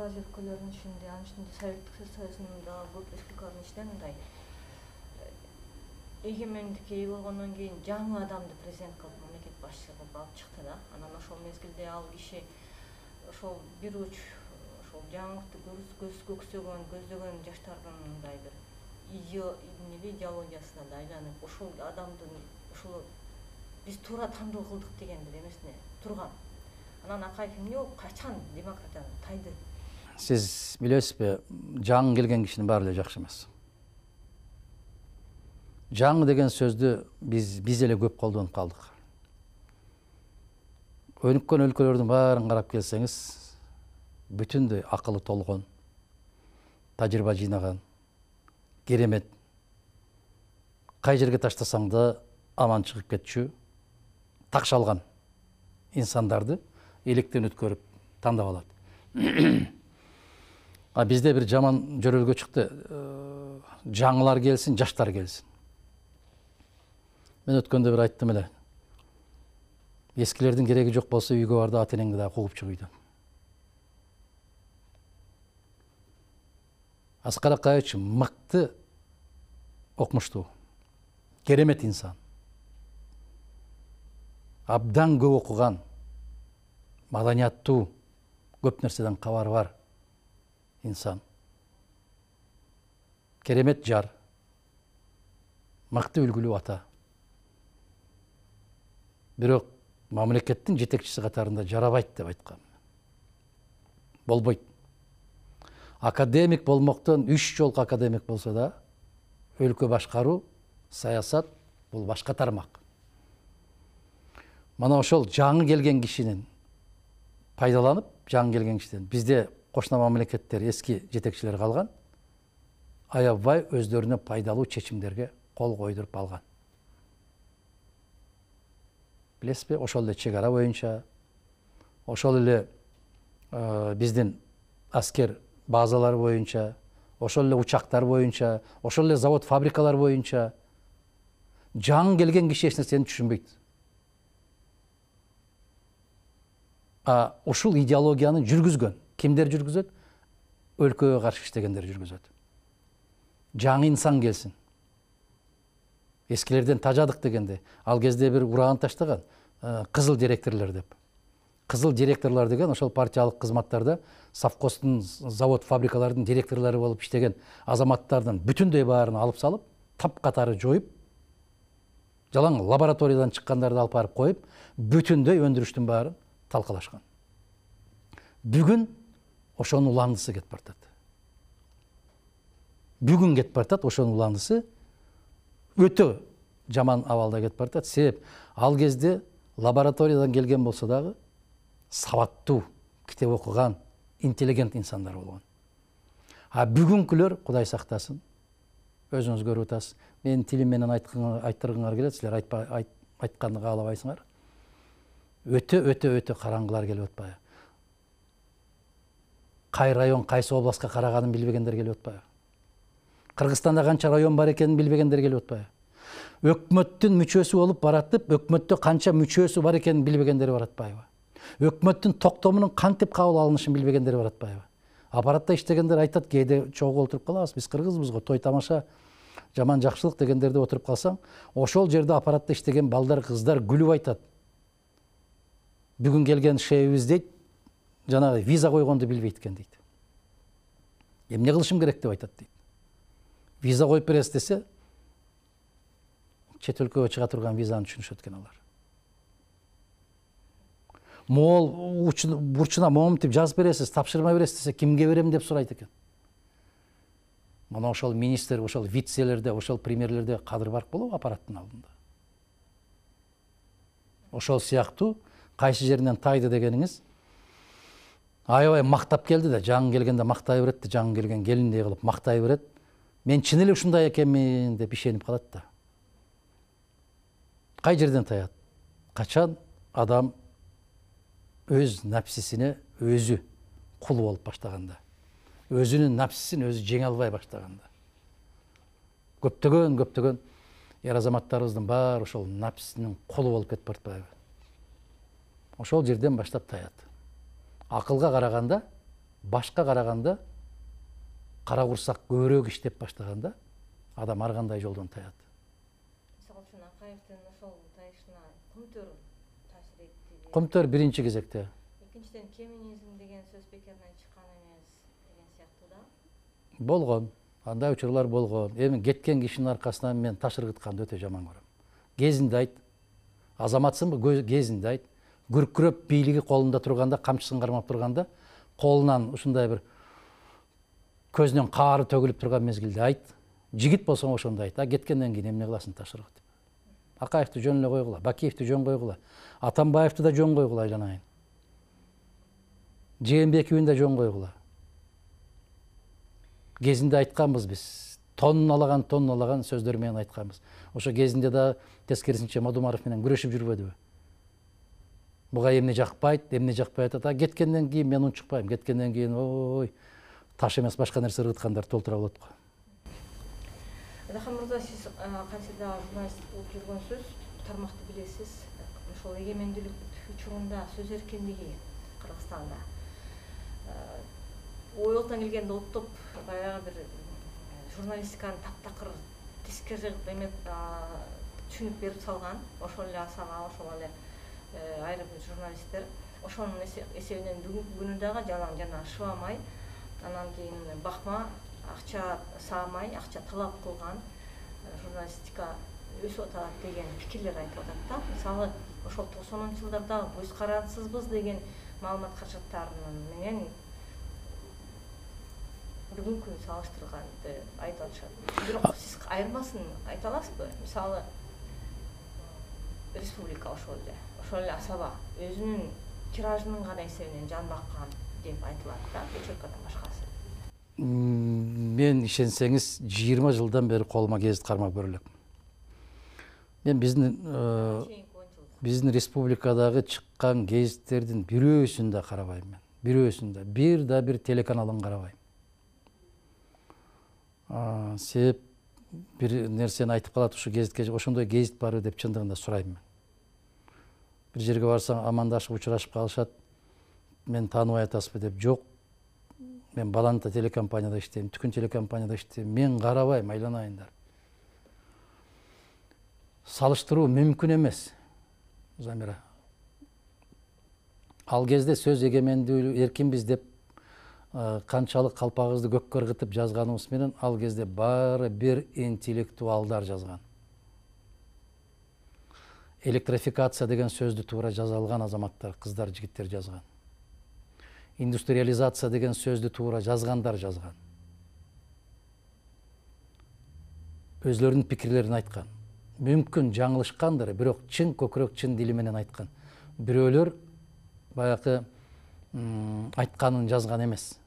Кавказ өлкөлөрүнүн ичинде, анын ичинде Советтик Союздун да көп республикалардын ичинен мындай эгемендикке ээ болгондон кийин жаңы адамды президент кылып, мамлекет башчысы кылып алып чыкты да. Анан ошол мезгилде ал киши ошол бир уч ошол жаңылыкты көксөгөн, көздөгөн жаштардын мындай бир идеологиясына да айланып, ошол адамдын ошол биз туура тандоо кылдык деген бир эмесине турган. Анан Акаев эмне болуп качан демократияны тайды? Сиз билесизби, жаңы келген кишинин баары эле жакшы эмес. Жаңы деген сөздү биз эле көп колдонуп калдык. Өнүккөн өлкөлөрдүн баарын карап келсеңиз, бүтүндөй акылы толгон, тажрыйба жыйнаган, керемет. Кай жерге таштасаң да аман чыгып кетчү, такшалган инсандарды электен өткөрүп тандап алат. А бизде бир жаман жөрөлгө чыкты. Жаңылар келсин, жаштар келсин. Мен өткөндө бир айттым эле. Эскилердин кереги жок болсо үйгө бар да ата энеңди да кууп чык үйдөн. Аскар Акаевич мыкты, окумуштуу, керемет инсан. Абдан көп окуган, маданияттуу, көп нерседен кабары бар инсан. Керемет жар, мыкты үлгүлүү ата. Бирок мамлекеттин жетекчиси катарында жарабайт деп айткан. Болбойт. Академик болмоктон 3 жолку академик болсо да, өлкө башкаруу, саясат бул башка тармак. Мана ошол жаңы келген кишинин пайдаланып, жаңы келген кишиден бизде кошуна мамлекеттер эски жетекчилер калган, аябай өздөрүнө пайдалуу чечимдерге кол койдуруп алган. Билесизби, ошол эле чек ара боюнча, ошол эле биздин аскер базалары боюнча, ошол эле учактар боюнча, ошол эле завод фабрикалар боюнча жаңы келген киши эч нерсени түшүнбөйт. Ушул идеологияны жүргүзгөн кимдер жүргүзөт? Өлкөгө каршы иштегендер жүргүзөт. Жаңы инсан келсин. Эскилерден тажадык дегенде, ал кезде бир ураган таштаган, кызыл директорлор деп. Кызыл директорлор деген ошол партиялык кызматтарда совхоздун, завод, фабрикалардын директорлору болуп иштеген азаматтардын бүтүндөй баарын алып салып, тап катары жоюп, жалаң лабораториядан чыккандарды алып барып коюп, бүтүндөй өндүрүштүн баарын талкалашкан. Бүгүн ошонун уландысы кетип бартат. Бүгүн кетип бартат ошонун уландысы өтө жаман абалда кетип бартат. Себеп ал кезде лабораториядан келген болсо дагы сабаттуу, китеп окуган, интеллигент инсандар болгон. Бүгүнкүлөр, Кудай сактасын, өзүңүз көрүп атасыз. Менин тилим менен айттыргыңар келет, силер айтканды каалабайсыңар. Өтө караңгылар келип атпайбы? Кай район, кайсы областка караганын билбегендер келип атпайбы? Кыргызстанда канча район бар экенин билбегендер келип атпайбы? Өкмөттүн мүчөсү болуп баратып, өкмөттө канча мүчөсү бар экенин билбегендер бар атпайбы? Өкмөттүн токтомунун кантип кабыл алынышын билбегендер бар атпайбы? Аппаратта иштегендер айтат, кээде чогуу отуруп калабыз, биз кыргызбыз го, той тамаша, жаман жакшылык дегендерде отуруп калсаң, ошол жерде аппаратта иштеген балдар, кыздар күлүп айтат. Бүгүн келген шефибиз дейт, жанагы виза койгонду билбейт экен дейт. Эмне кылышым керек деп айтат дейт. Виза коюп бересиз десе, чет өлкөгө чыга турган визаны түшүнүшөт экен алар. Моол бурчуна моминтип жазып бересиз, тапшырма бересиз десе, кимге берем деп сурайт экен. Мына ошол министр, ошол вицелерде, ошол премьерлерде кадыр барк болобу аппараттын алдында? Ошол сыяктуу кайсы жеринен тайды дегениңиз аябай мактап келди да, жаңы келгенде мактай берет да, жаңы келген келиндей кылып мактай берет. Мен чын эле ушундай экенмин деп ишенип калат да. Кай жерден таят? Качан адам өз напсисине өзү кул болуп баштаганда, өзүнүн напсисин өзү жеңе албай баштаганда. Көптөгөн эр азаматтарыбыздын баары ошол напсисинин кулу болуп кетип бартпайбы? Ошол жерден баштап таят. Акылга караганда башка караганда кара курсак көбүрөөк иштеп баштаганда адам ар кандай жолдон таят. Мисалы үчүн Акаевдин ошол тайышына Кумтөр таасир этти. Кумтөр биринчи кезекте. Экинчиден феминизм деген сөз бекерден чыккан эмес деген сыяктуу да. Болгон, андай учурлар болгон. Эми кеткен кишинин аркасынан мен таш ыргытканды өтө жаман көрөм. Кезинде айт, азаматсыңбы кезинде айт, күркүрөп бийлиги колунда турганда, камчысын кармап турганда, колунан ушундай бир көзүнөн каары төгүлүп турган мезгилде айт. Жигит болсоң ошондо айт. А кеткенден кийин эмне кыласың таш ыргытып? Акаевди жөн эле койгула, Бакиевди жөн койгула, Атамбаевди да жөн койгула айланайын. Жээнбековин да жөн койгула. Кезинде айтканбыз биз. Тонналаган сөздөр менен айтканбыз. Ошо кезинде да тескерисинче Мадумаров менен күрөшүп жүрбөдүбү? Буга эмне жакпайт, эмне жакпай атат. А кеткенден кийин мен унчукпайм. Кеткенден кийин ой, таш эмес башка нерсе ыргыткандар толтура болот го. Дахан мырза, сиз кайсы да журналист болуп жүргөнсүз, тармакты билесиз. Ошол эгемендүүлүк учурунда сөз эркиндиги Кыргызстанда оюлтан келгенде оттоп баягы бир журналистиканы таптакыр тескери эме түшүнүп берип салган. Ошол эле асаба, ошол эле айрым журналисттер ошонун эсебинен бүгүнкү күнү дагы жана шыбамай, анан кийин бакма, акча саамай, акча талап кылган журналистика өсүп атат деген пикирлер айтылып атат да. Мисалы, ошол 90-жылдарда көз карансызбыз деген маалымат каражаттарынын менен бүгүнкү салыштырганды айтып атышат. Бирок сиз айырмасын айта аласызбы? Мисалы, республика ошол эле асаба өзүнүн тиражынын гана эсебинен жан баккан деп айтылат да, Печоркадан башкасы. Мен ишенсеңиз 20 жылдан бери колума гезит кармап көрө элекмин. Мен биздин республикадагы чыккан гезиттердин бирөөсүн да карабайм мен. Бирөөсүн да бир да бир телеканалын карабайм. Себеп бир нерсени айтып калат, ушу гезитке ошондой гезит барбы деп чындыгында сурайм мен. Бир жерге барсаң амандашып учурашып калышат. Мен тааныбай атасызбы деп, жок. Мен Баланта телекомпанияда иштейм, Түкүн телекомпанияда иштейм. Мен карабайм, айланайындар. Салыштыруу мүмкүн эмес. Замира. Ал кезде сөз эгемендүү эркинбиз деп канчалык калпагыбызды көккө ыргытып жазганыбыз менен ал кезде баары бир интеллектуалдар жазган. Электрификация деген сөздү туура жаза алган азаматтар, кыздар, жигиттер жазган. Индустриализация деген сөздү туура жазгандар жазган. Өзлөрүнүн пикирлерин айткан. Мүмкүн жаңылышкандыр, бирок чын көкүрөк, чын дили менен айткан. Бирөөлөр баягы айтканын жазган эмес.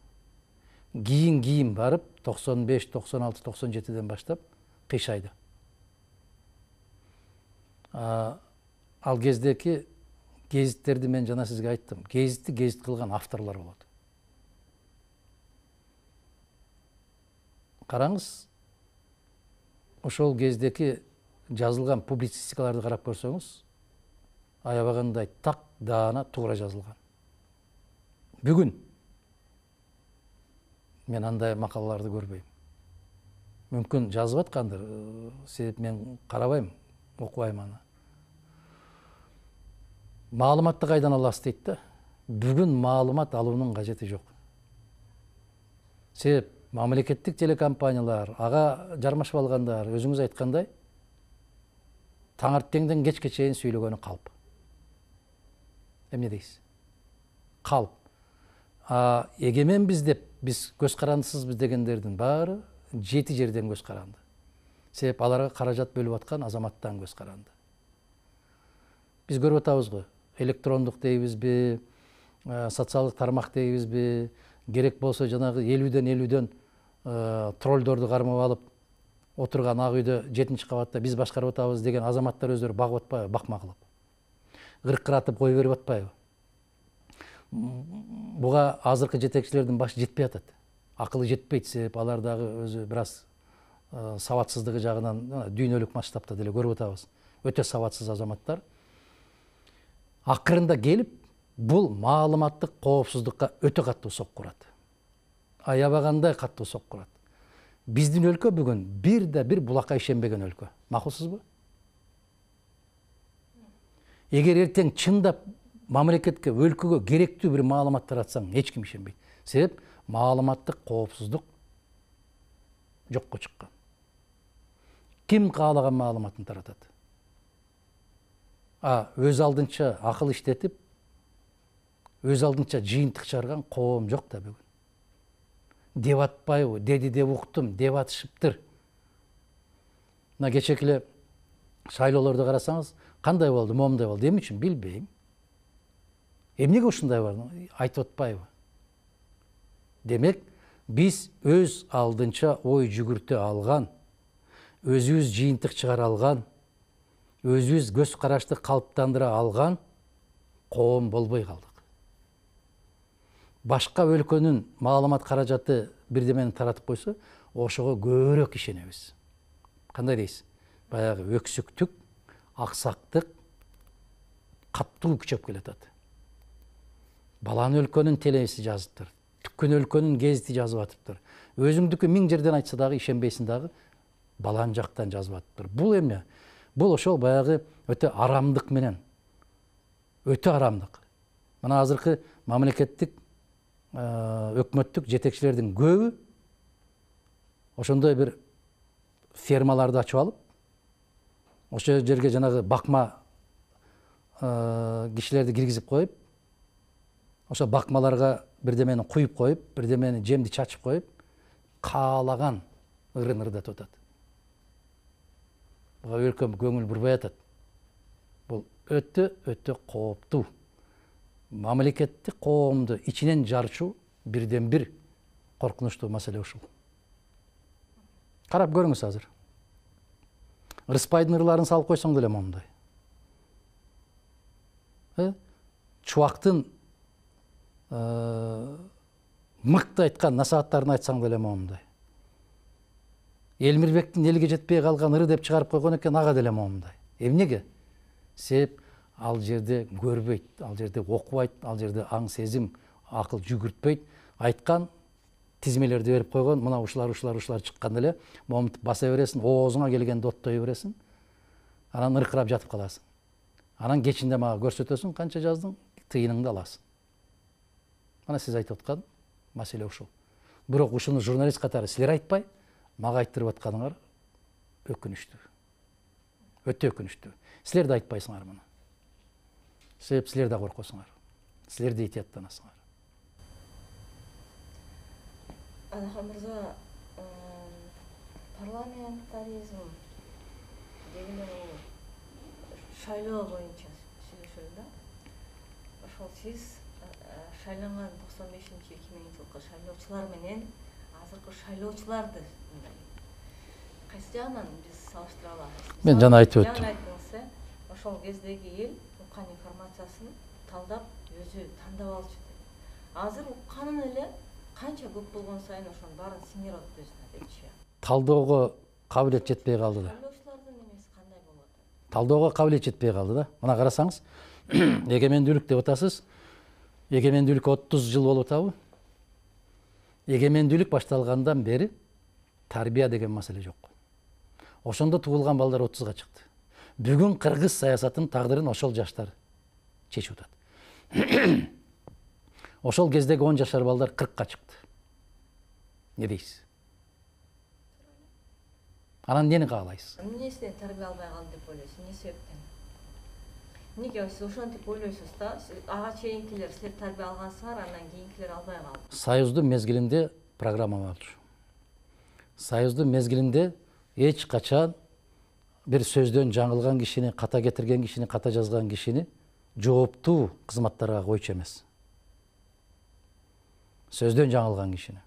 Кийин барып 95, 96, 97ден баштап кыйшайды. Ал кездеки гезиттерди мен жана сизге айттым. Гезитти гезит кылган авторлор болот. Караңыз, ошол кездеки жазылган публицистикаларды карап көрсөңүз, аябагандай так даана туура жазылган. Бүгүн мен андай макалаларды көрбөйм. Мүмкүн жазып аткандыр, себеп мен карабайм, окубайм аны. Маалыматты кайдан аласыз дейт да. Бүгүн маалымат алуунун кажети жок. Себеп мамлекеттик телекомпаниялар, ага жармашып алгандар, өзүңүз айткандай, таңертеңден кечке чейин сүйлөгөнү калп. Эмне дейсиз? Калп. Эгеменбиз деп, биз көз карандысызбыз дегендердин баары жети жерден көз каранды. Себеп аларга каражат бөлүп аткан азаматтан көз каранды. Биз көрүп атабыз го, электрондук дейбизби, социалдык тармак дейбизби, керек болсо жанагы 50ден троллдорду кармап алып отурган ак үйдө 7-кабатта биз башкарып атабыз деген азаматтар өздөрү багып атпайбы, бакма кылып. Кыркыратып кой берип атпайбы. Буга азыркы жетекчилердин башы жетпей атат. Акылы жетпейт, себеп алар дагы өзү бир аз сабатсыздыгы жагынан дүйнөлүк масштабта деле көрүп атабыз. Өтө сабатсыз азаматтар. Акырында келип, бул маалыматтык коопсуздукка өтө катуу сокку урат. аябагандай каттуу соккурат. Биздин өлкө бүгүн бир булакка ишенбеген өлкө. Макулсузбу? Эгер эртең чындап мамлекетке, өлкөгө керектүү бир маалымат таратсаң, эч ким ишенбейт. Себеп маалыматтык коопсуздук жокко чыккан. Ким каалаган маалыматын таратат? Өз алдынча акыл иштетип, өз алдынча жыйынтык чыгарган коом жок да бүгүн. Деп атпайбы, деди деп уктум, деп атышыптыр. Мына кечеки эле шайлоолорду карасаңыз, кандай болду, момундай болду, эмне үчүн билбейм. Эмнеге ушундай бар, айтып атпайбы? Демек, биз өз алдынча ой жүгүртө алган, өзүбүз жыйынтык чыгара алган, өзүбүз көз карашты калыптандыра алган коом болбой калдык. Башка өлкөнүн маалымат каражаты бирдемени таратып койсо, ошого көбүрөөк ишенебиз. Кандай дейсиз? Баягы өксүктүк, аксактык каттуу күчөп келатат. Балан өлкөнүн телеси жазыптыр. Түккөн өлкөнүн гезити жазып атыптыр. Өзүңдүкү 1000 жерден айтса дагы ишенбейсиң дагы, балан жактан жазып атыптыр. Бул эмне? Бул ошол баягы өтө арамдык менен. Өтө арамдык. Мына азыркы мамлекеттик өкмөттүк жетекчилердин көбү ошондой бир фермаларды ачып алып, ошол жерге жанагы бакма кишилерди киргизип коюп, ошо бакмаларга бирдемени куюп коюп, бирдемени жемди чачып коюп, каалаган ырын ырдатып атат. Буга өлкөм көңүл бурбай атат. Бул өтө кооптуу. Мамлекеттик коомду ичинен жарчу бирден бир коркунучтуу маселе ушул. Карап көрүңүз азыр. Рыспайдын ырларын салып койсоң деле момундай. Чубактын мыкты айткан насааттарын айтсаң деле момундай. Элмирбектин элге жетпей калган ыры деп чыгарып койгон экен, ага деле момундай. Эмнеге? Себеп ал жерде көрбөйт, ал жерде окубайт, ал жерде аң сезим, акыл жүгүртпөйт. Айткан тизмелерди берип койгон, мына ушулар чыккан эле, момунтуп баса бересиң, оозуңа келгенде оттой бересиң. Анан ыркырап жатып каласың. Анан кечинде мага көрсөтөсүң, канча жаздың, тыйыныңды аласың. Мына сиз айтып аткан маселе ушул. Бирок ушуну журналист катары силер айтпай, мага айттырып атканыңар өкүнүчтүү. Өтө өкүнүчтүү. Силер да айтпайсыңар муну. Себеп силер да коркосуңар. Силер да этияттанасыңар. Анахан мырза, парламентаризм деген шайлоо боюнча сүйлөшөлү да. Ошол сиз шайланган 95-2000 шайлоочулар менен азыркы шайлоочуларды кайсы жагынан биз салыштыра алабыз? Мен жана айтып өттүм. Жана айттыңыз, ошол кездеги эл уккан информациясын талдап, өзү тандап алчу деп. Азыр укканын эле канча көп болгон сайын ошонун баарын сиңирип атат өзүнө депчи. Талдоого кабилет жетпей калды да. Шайлоочулардын эмеси кандай болот? Талдоого кабилет жетпей калды да. Мына карасаңыз, эгемендүүлүк деп атасыз. Эгемендүүлүккө 30 жыл болуп атабы? Эгемендүүлүк башталгандан бери тарбия деген маселе жок. Ошондо туулган балдар 30-га чыкты. Бүгүн кыргыз саясатынын тагдырын ошол жаштар чечип атат. Ошол кездеги 10 жашар балдар 40-ка чыкты. Не дейсиз? Анан эмнени каалайсыз? Эмнесинен тарбия албай калды деп ойлойсуз? Эмне себептен? Эмнеге сиз ошентип ойлойсуз да? Ага чейинкилер силер тарбия алгансыңар, андан кийинкилер албай калды. Союздун мезгилинде программа болчу. Союздун мезгилинде эч качан бир сөздөн жаңылган кишини, ката кетирген кишини, ката жазган кишини жооптуу кызматтарга койчу эмес. Сөздөн жаңылган кишини.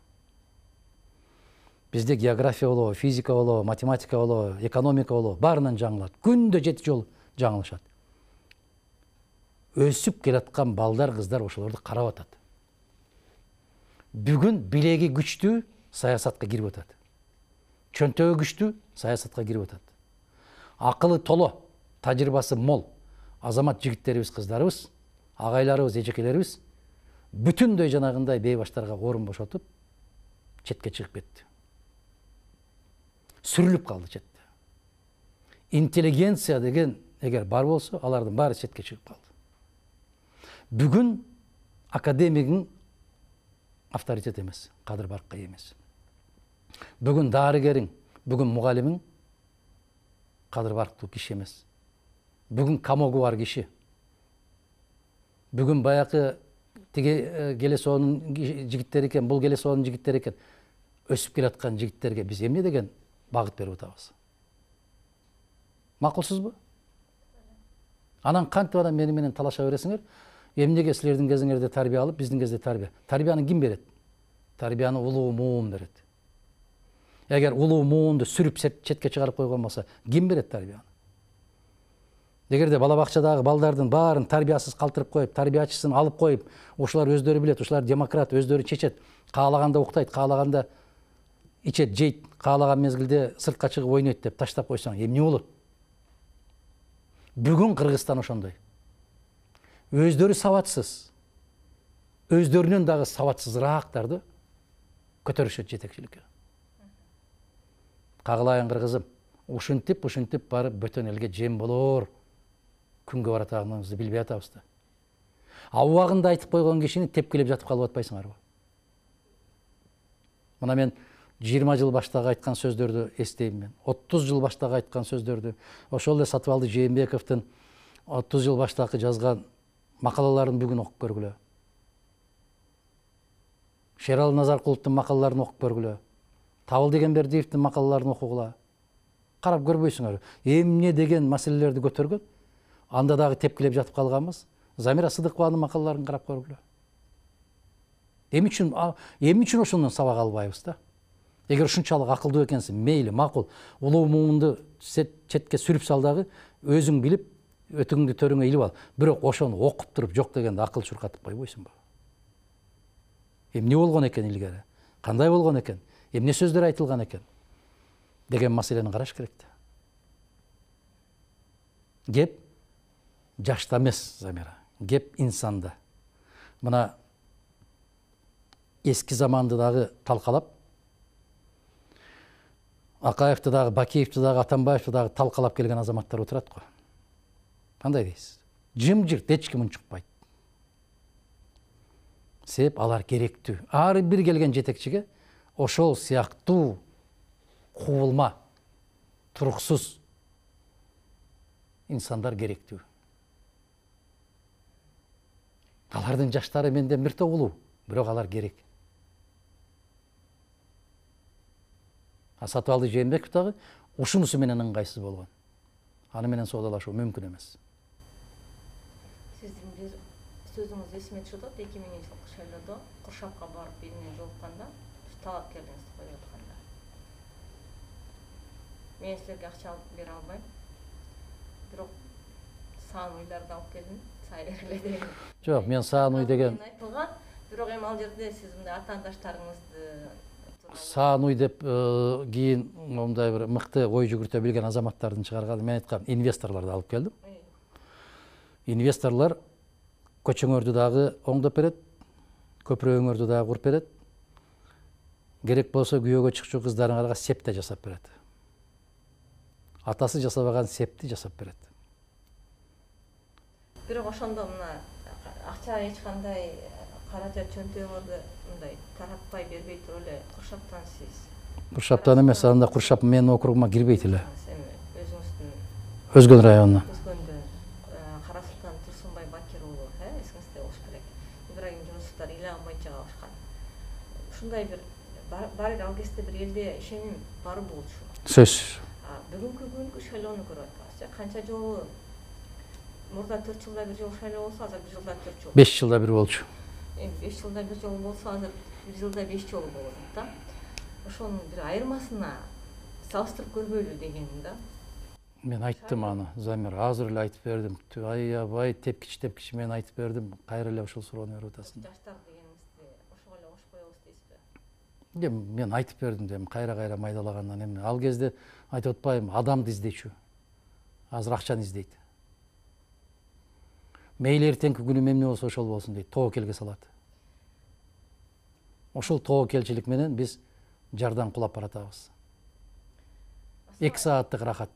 Бизде география болобу, физика болобу, математика болобу, экономика болобу, баарынан жаңылат. Күндө 7 жолу жаңылышат. Өсүп келаткан балдар, кыздар ошолорду карап атат. Бүгүн билеги күчтүү саясатка кирип атат. Чөнтөгү күчтүү саясатка кирип атат. Акылы толо, тажрыйбасы мол азамат жигиттерибиз, кыздарыбыз, агайларыбыз, эжекелерибиз бүтүндөй жанагындай бейбаштарга орун бошотуп, четке чыгып кетти. Сүрүлүп калды четте. Интеллигенция деген эгер бар болсо, алардын баары четке чыгып калды. Бүгүн академигин авторитет эмес, кадыр баркка эмес. Бүгүн дарыгериң, бүгүн мугалимиң кадыр барктуу киши эмес. Бүгүн камогу бар киши. Бүгүн баякы тиги Келесоонун жигиттери экен, бул Келесоонун жигиттери экен. Өсүп келаткан жигиттерге биз эмне деген багыт берип атабыз? Макулсузбу? Анан кантип анан мени менен талаша бересиңер? Эмнеге силердин кезиңерде тарбия алып, биздин кезде тарбия? Тарбияны ким берет? Тарбияны улуу муун берет. Эгер улуу муунду сүрүп четке чыгарып койгон болсо, ким берет тарбияны? Эгерде бала бакчадагы балдардын баарын тарбиясыз калтырып коюп, тарбиячысын алып коюп, ошолар өздөрү билет, ошолар демократ, өздөрү чечет, каалаганда уктайт, каалаганда ичет, жейт, каалаган мезгилде сыртка чыгып ойнойт деп таштап койсоң, эмне болот? Бүгүн Кыргызстан ошондой. Өздөрү сабатсыз, өздөрүнөн дагы сабатсызраактарды көтөрүшөт жетекчиликке. Кагылайын кыргызым, ушинтип барып бөтөн элге жем болор. Күнгө баратганыңызды билбей атабыз да. Убагында айтып койгон кишини тепкилеп жатып калып атпайсыңарбы? Мына мен 20 жыл баштагы айткан сөздөрдү эстейм мен. 30 жыл баштагы айткан сөздөрдү, ошол эле Сатыбалды Жээнбековдун 30 жыл баштагы жазган макалаларын бүгүн окуп көргүлө. Шералы Назаркуловдун макалаларын окуп көргүлө. Табыл Дегенбердиевдин макалаларын окугула. Карап көрбөйсүңөр. Эмне деген маселелерди көтөргөн? Анда дагы тепкилеп жатып калганбыз. Замира Сыдыкованын макалаларын карап көргүлө. Эмне үчүн ошондон сабак албайбыз да? Эгер ушунчалык акылдуу экенсиң, мейли, макул, улуу муунду четке сүрүп сал дагы, өзүң билип, өтүңдү төрүңө илип ал. Бирок ошону окуп туруп жок дегенде акыл чуркатып койбойсуңбу? Эмне болгон экен илгери? Кандай болгон экен? Эмне сөздөр айтылган экен? Деген маселени караш керек да. Кеп жашта эмес, Замира. Кеп инсанда. Мына эски заманды дагы талкалап, Акаевди дагы, Бакиевди дагы, Атамбаевди дагы талкалап келген азаматтар отурат го. Кандай дейсиз? Жымжырт, эч ким унчукпайт. Себеп алар керектүү. Ар бир келген жетекчиге ошол сыяктуу кубулма, туруксуз инсандар керектүү. Алардын жаштары менден бир топ улуу, бирок алар керек. Сатыбалды Жээнбеков дагы ушунусу менен ыңгайсыз болгон. Аны менен соодалашуу мүмкүн эмес. Сиздин бир сөзүңүз эсиме түшүп атат. 2000-жылкы шайлоодо Куршапка барып бирине жолукканда, талапкерлигиңизди коюп атканда. Мен силерге акча бере албайм. Бирок саан уйларды алып келдим, сайрегиле деген. Жок, мен саан уй деген бирок эми ал жерде сиз мындай атаандаштарыңызды саан уй деп кийин мындай бир мыкты ой жүгүртө билген азаматтардын чыгарганы, мен айткам, инвесторлорду алып келдим. Инвесторлор көчөңөрдү дагы оңдоп берет, көпүрөгүңөрдү дагы куруп берет. Керек болсо күйөөгө чыкчу кыздарыңарга сеп да жасап берет. Атасы жасабаган септи жасап берет. Бирок ошондо мына акча эч кандай каражат чөнтөгүңөрдү мындай таратпай бербей туруп эле Куршаптан сиз. Куршаптан эмес, анда Куршап менин округума кирбейт эле. Өзүңүздүн Өзгөн районуна. Өзгөндө Карасултан Турсунбай Бакир уулу, эсиңизде болуш керек. Ибрагим Жунусовдор эле албайча калышкан. Ушундай бир бар ал кезде бир элде ишеним бар болчу. Сөз. Бүгүнкү шайлоону көрүп атабыз. Канча жолу мурда 4 жылда бир жолу шайлоо болсо, азыр 1 жылда 4 жолу. 5 жылда бир болчу. 5 жылда 1 жолу болсо, азыр 1 жылда 5 жолу болот да. Ошонун бир айырмасына салыштырып көрбөйлү дегеним да. Мен айттым аны, Замир, азыр эле айтып бердим. Аябай тепкич мен айтып бердим. Кайра эле ушул суроону берип атасың. Жаштар дегениңизди ошого эле кошуп коебуз дейсизби? Мен айтып бердим дейм, кайра майдалагандан эмне. Ал кезде айтып атпайбы, адамды издечү. Азыр акчаны издейт. Мейли эртеңки күнү эмне болсо ошол болсун дейт. Тобокелге салат. Ошол тобокелчилик менен биз жардан кулап баратабыз. 2 сааттык рахат.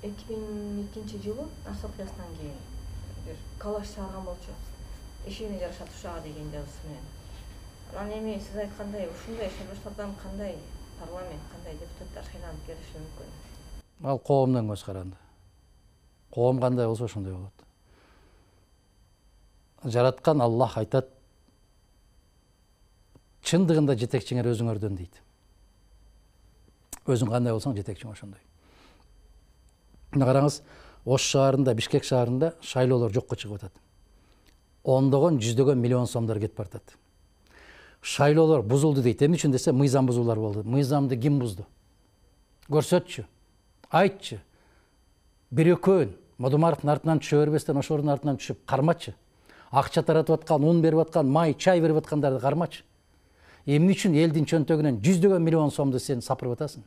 2002 жылы Асыл окуясынан кийин бир калаш чыгарган болчу. Ишине жарашат ушага деген жазуусу менен. Анан эми сиз айткандай ушундай шайлоочулардан кандай парламент, кандай депутаттар шайланып келиши мүмкүн? Ал коомдон көз каранды. Коом кандай болсо ошондой болот. Жараткан Аллах айтат, чындыгында жетекчиңер өзүңөрдөн дейт. Өзүң кандай болсоң жетекчиң ошондой. Мына караңыз, Ош шаарында, Бишкек шаарында шайлоолор жокко чыгып атат. Ондогон, жүздөгөн миллион сомдор кетип баратат. Шайлоолор бузулду дейт. Эмне үчүн десе, мыйзам бузуулар болду. Мыйзамды ким бузду? Көрсөтчү. Айтчы. Бир-экөөн Модумаровдун артынан түшө бербестен ошолордун артынан түшүп кармачы. Акча таратып аткан, ун берип аткан, май, чай берип аткандарды кармачы. Эмне үчүн элдин чөнтөгүнөн жүздөгөн миллион сомду сен сапырып атасың?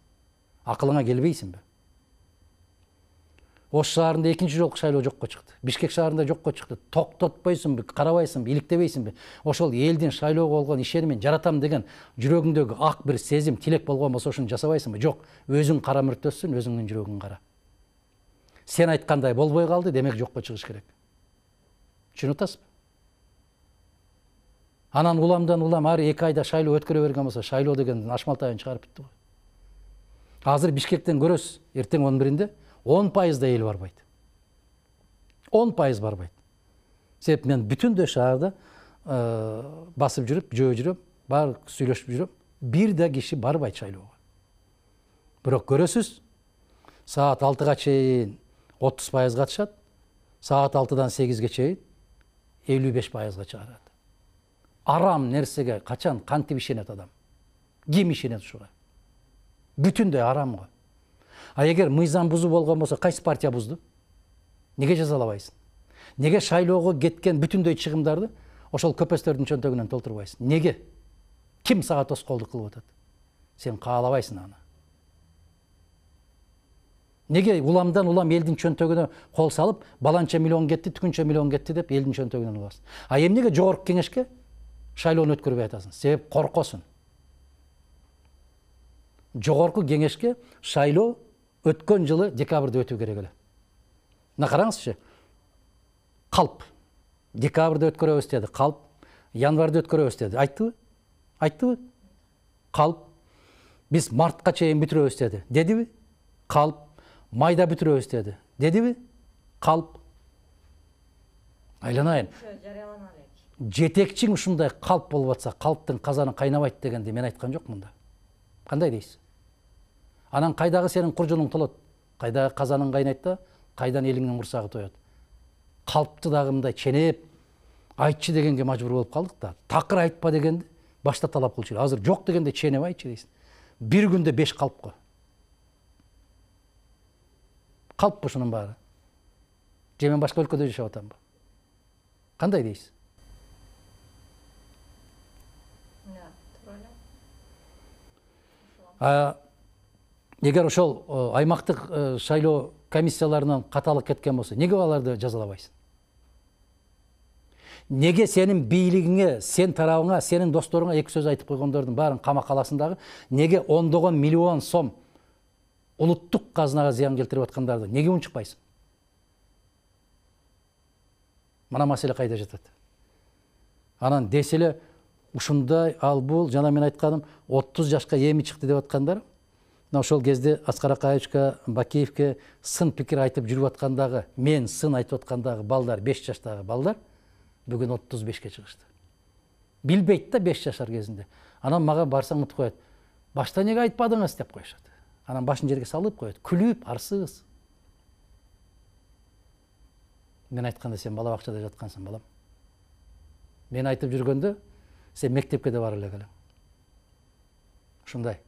Акылыңа келбейсиңби? Ош шаарында экинчи жолку шайлоо жокко чыкты. Бишкек шаарында жокко чыкты. Токтотпойсуңбу, карабайсыңбы, иликтебейсиңби? Ошол элдин шайлоого болгон ишеними, жаратам деген жүрөгүңдөгү ак бир сезим, тилек болгон болсо ошону жасабайсыңбы? Жок, өзүң кара мүртөсүн, өзүңдүн жүрөгүң кара. Сен айткандай болбой калды, демек жокко чыгыш керек. Түшүнүп атасызбы? Анан уламдан улам ар 2 айда шайлоо өткөрө берген болсо, шайлоо деген ашмалтайын чыгарып бүтү го. Азыр Бишкектен көрөсүз, эртең 11-inde 10% да эл барбайт. 10% барбайт. Себеп мен бүтүндөй шаарда басып жүрүп, жөө жүрүп, бар сүйлөшүп жүрүп, бир да киши барбайт шайлоого. Бирок көрөсүз, саат 6-га чейин 30% катышат, саат 6-дан 8-ге чейин 55%га чыгарат. Арам нерсеге качан кантип ишенет адам? Ким ишенет ушуга? Бүтүндөй арам го. А эгер мыйзам бузуу болгон болсо, кайсы партия бузду? Неге жазалабайсың? Неге шайлоого кеткен бүтүндөй чыгымдарды ошол көпөстөрдүн чөнтөгүнөн толтурбайсың? Неге? Ким сага тоскоолдук кылып атат? Сен каалабайсың аны. Неге уламдан улам элдин чөнтөгүнө кол салып, баланча миллион кетти, түкүнчө миллион кетти деп элдин чөнтөгүнөн аласың? А эмнеге жогорку кеңешке шайлоону өткөрбөй атасың? Себеп коркосуң. Жогорку кеңешке шайлоо өткөн жылы декабрда өтүү керек эле. Мына караңызчы. Калп декабрда өткөрөбүз деди. Калп январда өткөрөбүз деди. Айттыбы? Айттыбы? Калп биз мартка чейин бүтүрөбүз деди. Дедиби? Калп майда бүтүрөбүз деди. Дедиби? Калп. Айланайын. Жетекчиң ушундай калп болуп атса, калптын казаны кайнабайт дегенди мен айткан жок мында. Кандай дейсиз? Анан кайдагы сенин куржуның толот? Кайдагы казаның кайнайт да, кайдан элиңдин курсагы тоет? Калпты дагы мындай ченеп, айтчы дегенге мажбур болуп калдык да. Такыр айтпа дегенди башта талап кылчу. Азыр жок дегенде ченеп айтчы дейсиң. Бир күндө 5 калпко. Калп ушунун баары. Же мен башка өлкөдө жашап атамбы? Кандай дейсиз? Эгер ошол аймактык шайлоо комиссияларынан каталык кеткен болсо, неге аларды жазалабайсың? Неге сенин бийлигиңе, сен тарабыңа, сенин досторуңа эки сөз айтып койгондордун баарын камакка аласың дагы? Неге ондогон миллион сом улуттук казынага зыян келтирип аткандарды неге унчукпайсың? Мына маселе кайда жатат? Анан деселе ушундай ал бул жана мен айтканым 30 жашка эми чыкты деп аткандар, мына ошол кезде Аскар Акаевичке, Бакиевке сын пикир айтып жүрүп аткандагы, мен сын айтып аткандагы балдар, 5 жаштагы балдар бүгүн 35ке чыгышты. Билбейт да 5 жашар кезинде. Анан мага барсаң мынтип коет. Башта неге айтпадыңыз деп коюшат. Анан башын жерге салып коет, күлүп, арсыз. Мен айтканда сен бала бакчада жаткансың, балам. Мен айтып жүргөндө сен мектепке де бара элек элең. Ушундай.